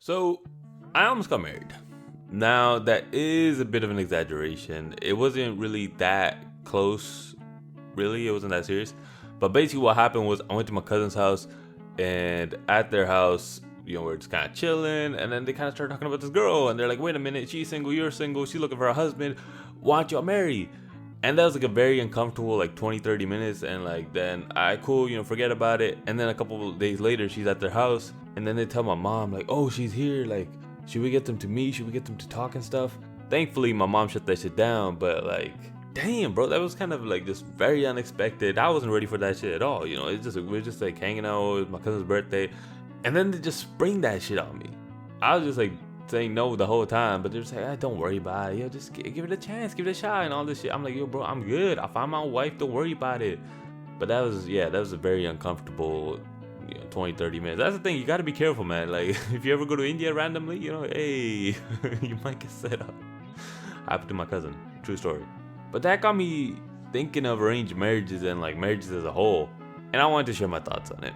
So, I almost got married. Now, that is a bit of an exaggeration. It wasn't really that close, really. It wasn't that serious. But basically, what happened was I went to my cousin's house, and at their house, we're just kind of chilling. And then they kind of started talking about this girl, and they're like, wait a minute, she's single, you're single, she's looking for a husband. Why don't y'all marry? And that was like a very uncomfortable, like 20, 30 minutes. And like, then I cool, forget about it. And then a couple of days later, she's at their house. And then they tell my mom, like, oh, she's here. Like, should we get them to meet? Should we get them to talk and stuff? Thankfully, my mom shut that shit down. But like, damn, bro, that was kind of like just very unexpected. I wasn't ready for that shit at all. It's just, we're just like hanging out. It was my cousin's birthday. And then they just spring that shit on me. I was just like, saying no the whole time, but they're just like, don't worry about it, just give it a chance, give it a shot, and all this shit. I'm like, yo, bro, I'm good. I found my wife. Don't worry about it. But that was a very uncomfortable 20-30 minutes. That's the thing, you got to be careful, man. Like, if you ever go to India randomly, hey, you might get set up. Happened to my cousin, true story. But that got me thinking of arranged marriages and like marriages as a whole, and I wanted to share my thoughts on it.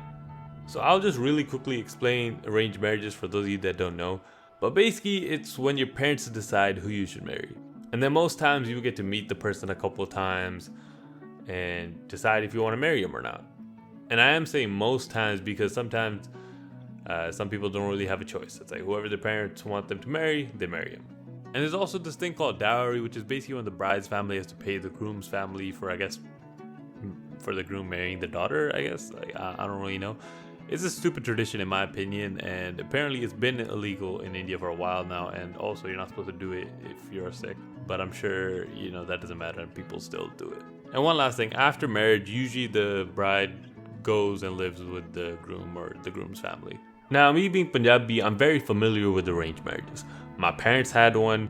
So I'll just really quickly explain arranged marriages for those of you that don't know. But basically, it's when your parents decide who you should marry. And then most times you get to meet the person a couple of times and decide if you want to marry them or not. And I am saying most times because sometimes some people don't really have a choice. It's like whoever their parents want them to marry, they marry them. And there's also this thing called dowry, which is basically when the bride's family has to pay the groom's family for the groom marrying the daughter, I guess. Like, I don't really know. It's a stupid tradition in my opinion, and apparently it's been illegal in India for a while now, and also you're not supposed to do it if you're sick. But I'm sure, that doesn't matter and people still do it. And one last thing, after marriage, usually the bride goes and lives with the groom or the groom's family. Now, me being Punjabi, I'm very familiar with arranged marriages. My parents had one.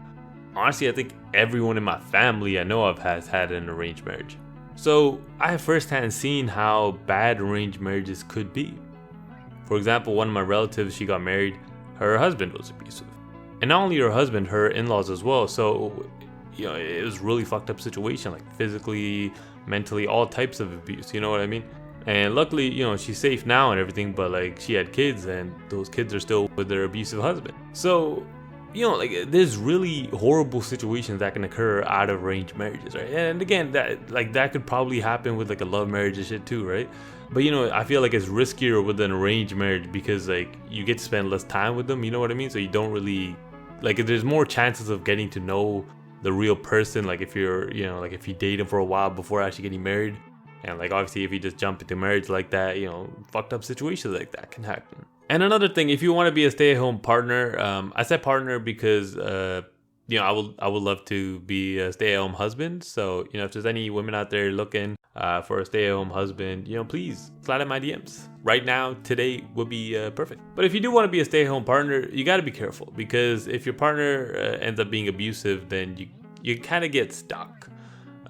Honestly, I think everyone in my family I know of has had an arranged marriage. So I have firsthand seen how bad arranged marriages could be. For example, one of my relatives, she got married, her husband was abusive. And not only her husband, her in-laws as well. So, it was a really fucked up situation, like physically, mentally, all types of abuse, you know what I mean? And luckily, she's safe now and everything, but like she had kids and those kids are still with their abusive husband. So, there's really horrible situations that can occur out of arranged marriages, right? And again, that could probably happen with like a love marriage and shit too, right? But I feel like it's riskier with an arranged marriage because like you get to spend less time with them, you know what I mean? So you don't really like, there's more chances of getting to know the real person. Like if you're, like if you date them for a while before actually getting married, and like obviously if you just jump into marriage like that, fucked up situations like that can happen. And another thing, if you want to be a stay-at-home partner, I said partner because I would love to be a stay-at-home husband. So if there's any women out there looking for a stay-at-home husband, please slide in my DMs. Right now, today would be perfect. But if you do want to be a stay-at-home partner, you got to be careful because if your partner ends up being abusive, then you kind of get stuck.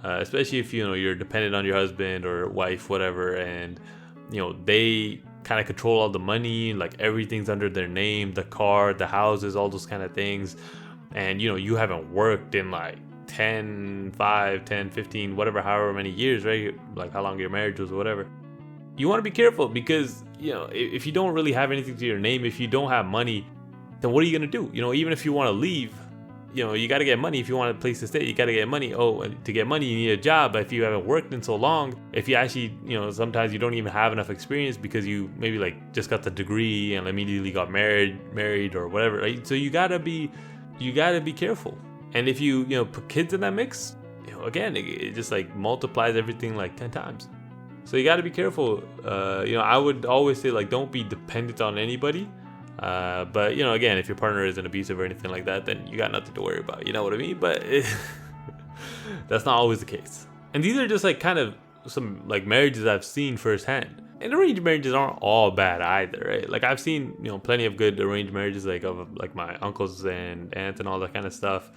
Especially if you're dependent on your husband or wife, whatever, and they kind of control all the money, like everything's under their name, the car, the houses, all those kind of things. And you haven't worked in like 10, 15, whatever, however many years, right? Like how long your marriage was or whatever. You want to be careful because, if you don't really have anything to your name, if you don't have money, then what are you going to do? Even if you want to leave, you got to get money. If you want a place to stay, you got to get money. Oh, and to get money, you need a job. But if you haven't worked in so long, if you actually, sometimes you don't even have enough experience because you maybe like just got the degree and immediately got married or whatever, right? So you got to be careful. And if you put kids in that mix, again, it just like multiplies everything like 10 times. So you got to be careful. I would always say like don't be dependent on anybody. But again, if your partner isn't abusive or anything like that, then you got nothing to worry about. You know what I mean? But that's not always the case. And these are just like kind of some like marriages I've seen firsthand. And arranged marriages aren't all bad either, right? Like I've seen plenty of good arranged marriages, like of like my uncles and aunts and all that kind of stuff.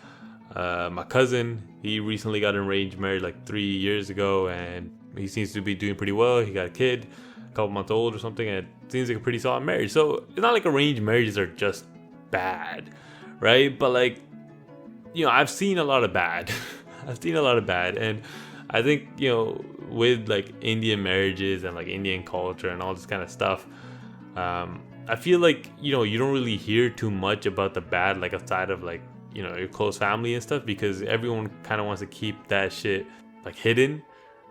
My cousin, he recently got arranged marriage like 3 years ago, and he seems to be doing pretty well. He got a kid, a couple months old or something, and it seems like a pretty solid marriage. So it's not like arranged marriages are just bad, right? But like, I've seen a lot of bad. And I think, with like Indian marriages and like Indian culture and all this kind of stuff, I feel like, you know, you don't really hear too much about the bad, like outside of like, you know, your close family and stuff, because everyone kind of wants to keep that shit like hidden.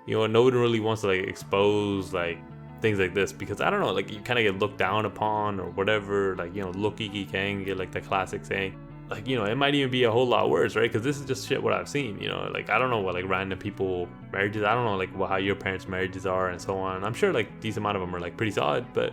You know, nobody really wants to like expose like things like this, because I don't know, like you kind of get looked down upon or whatever, like, you know, look Iki Kang, get like the classic saying. Like, you know, it might even be a whole lot worse, right? Because this is just shit what I've seen, you know, like I don't know what like random people marriages, I don't know like how your parents' marriages are and so on. I'm sure like decent amount of them are like pretty solid, but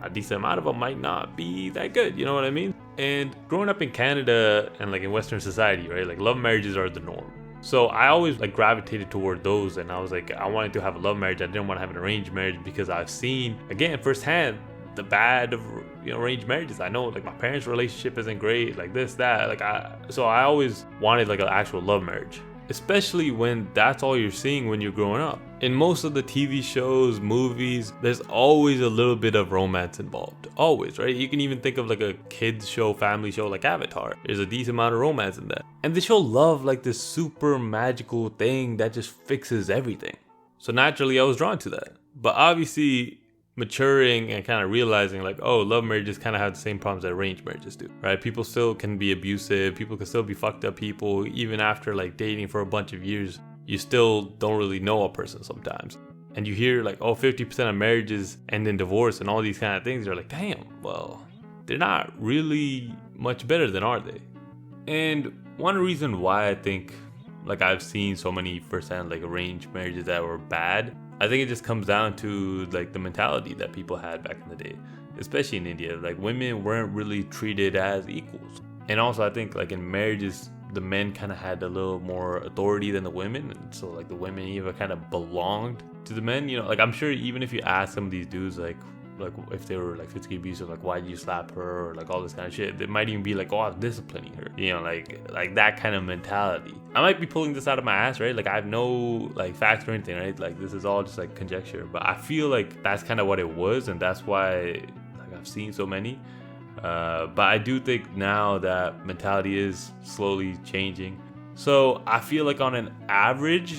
a decent amount of them might not be that good, you know what I mean? And growing up in Canada and like in Western society, right, like love marriages are the norm. So I always like gravitated toward those, and I was like, I wanted to have a love marriage. I didn't want to have an arranged marriage because I've seen, again, firsthand the bad of, you know, arranged marriages. I know like my parents' relationship isn't great, like this, that, like so I always wanted like an actual love marriage, especially when that's all you're seeing when you're growing up. In most of the TV shows, movies, there's always a little bit of romance involved. Always, right? You can even think of like a kids show, family show like Avatar. There's a decent amount of romance in that. And they show love like this super magical thing that just fixes everything. So naturally, I was drawn to that. But obviously, maturing and kind of realizing like, oh, love marriages kind of have the same problems that arranged marriages do, right? People still can be abusive. People can still be fucked up people. Even after like dating for a bunch of years, you still don't really know a person sometimes. And you hear like, oh, 50% of marriages end in divorce and all these kind of things. You're like, damn, well, they're not really much better than, are they? And one reason why I think like I've seen so many firsthand like arranged marriages that were bad, I think it just comes down to like the mentality that people had back in the day, especially in India. Like women weren't really treated as equals. And also I think like in marriages, the men kind of had a little more authority than the women. And so like the women even kind of belonged to the men, you know, like I'm sure even if you ask some of these dudes like if they were like physically abusive, like why did you slap her, or like all this kind of shit, they might even be like, oh, I was disciplining her, you know, like that kind of mentality. I might be pulling this out of my ass, right? Like I have no like facts or anything, right? Like this is all just like conjecture, but I feel like that's kind of what it was, and that's why like I've seen so many. But I do think now that mentality is slowly changing. So I feel like on an average,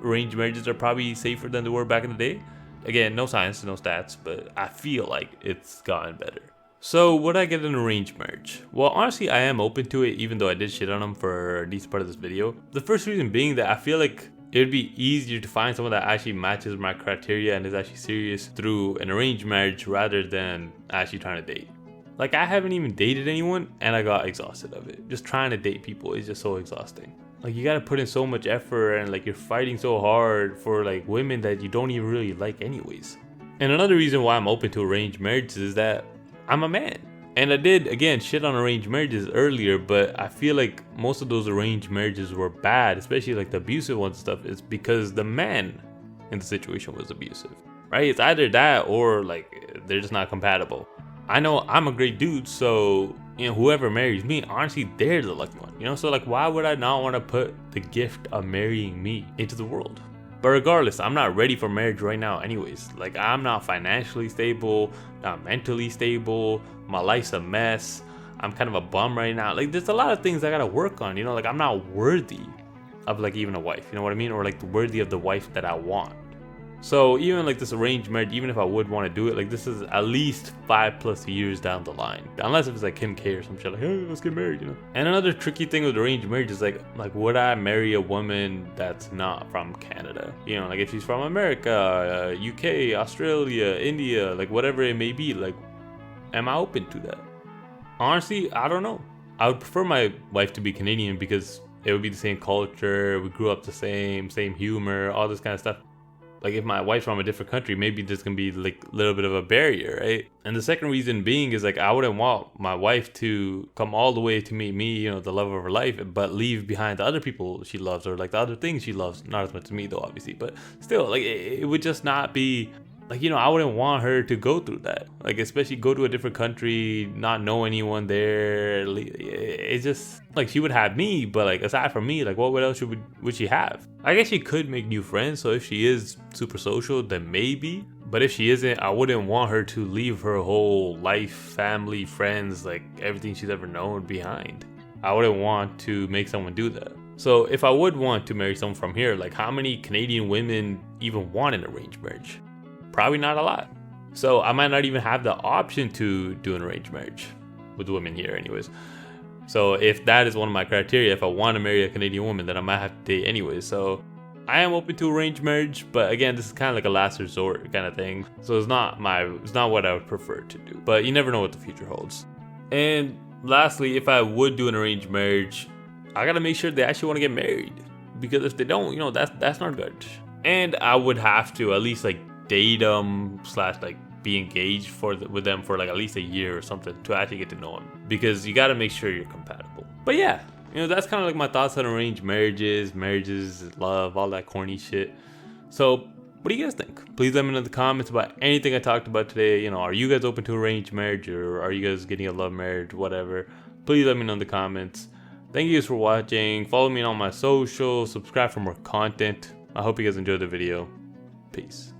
arranged marriages are probably safer than they were back in the day. Again, no science, no stats, but I feel like it's gotten better. So would I get an arranged marriage? Well, honestly, I am open to it, even though I did shit on them for a decent part of this video. The first reason being that I feel like it would be easier to find someone that actually matches my criteria and is actually serious through an arranged marriage rather than actually trying to date. Like I haven't even dated anyone and I got exhausted of it. Just trying to date people is just so exhausting. Like you gotta put in so much effort and like you're fighting so hard for like women that you don't even really like anyways. And another reason why I'm open to arranged marriages is that I'm a man. And I did, again, shit on arranged marriages earlier, but I feel like most of those arranged marriages were bad, especially like the abusive ones and stuff, is because the man in the situation was abusive, right? It's either that or like they're just not compatible. I know I'm a great dude, so you know, whoever marries me, honestly, they're the lucky one, you know? So like, why would I not want to put the gift of marrying me into the world? But regardless, I'm not ready for marriage right now anyways. Like I'm not financially stable, not mentally stable, my life's a mess, I'm kind of a bum right now. Like there's a lot of things I gotta work on, you know? Like I'm not worthy of like even a wife, you know what I mean? Or like worthy of the wife that I want. So even like this arranged marriage, even if I would want to do it, like this is at least 5+ years down the line. Unless if it's like Kim K or some shit like, hey, let's get married, you know? And another tricky thing with arranged marriage is like would I marry a woman that's not from Canada? You know, like if she's from America, UK, Australia, India, like whatever it may be, like am I open to that? Honestly, I don't know. I would prefer my wife to be Canadian because it would be the same culture, we grew up the same humor, all this kind of stuff. Like if my wife's from a different country, maybe there's gonna be like a little bit of a barrier, right? And the second reason being is like I wouldn't want my wife to come all the way to meet me, you know, the love of her life, but leave behind the other people she loves or like the other things she loves. Not as much as me though, obviously, but still, like it would just not be like, you know, I wouldn't want her to go through that. Like especially go to a different country, not know anyone there. It's just like she would have me, but like aside from me, like what else would she have? I guess she could make new friends. So if she is super social, then maybe. But if she isn't, I wouldn't want her to leave her whole life, family, friends, like everything she's ever known behind. I wouldn't want to make someone do that. So if I would want to marry someone from here, like how many Canadian women even want an arranged marriage? Probably not a lot. So I might not even have the option to do an arranged marriage with women here anyways. So if that is one of my criteria, if I want to marry a Canadian woman, then I might have to date anyways. So I am open to arranged marriage, but again, this is kind of like a last resort kind of thing. So it's not what I would prefer to do, but you never know what the future holds. And lastly, if I would do an arranged marriage, I gotta make sure they actually want to get married, because if they don't, that's not good. And I would have to at least like date them / like be engaged with them for like at least a year or something to actually get to know them, because you got to make sure you're compatible. But yeah, that's kind of like my thoughts on arranged marriages, love, all that corny shit. So what do you guys think? Please let me know in the comments about anything I talked about today. Are you guys open to arranged marriage, or are you guys getting a love marriage, whatever? Please let me know in the comments. Thank you guys for watching. Follow me on all my socials, subscribe for more content. I hope you guys enjoyed the video. Peace.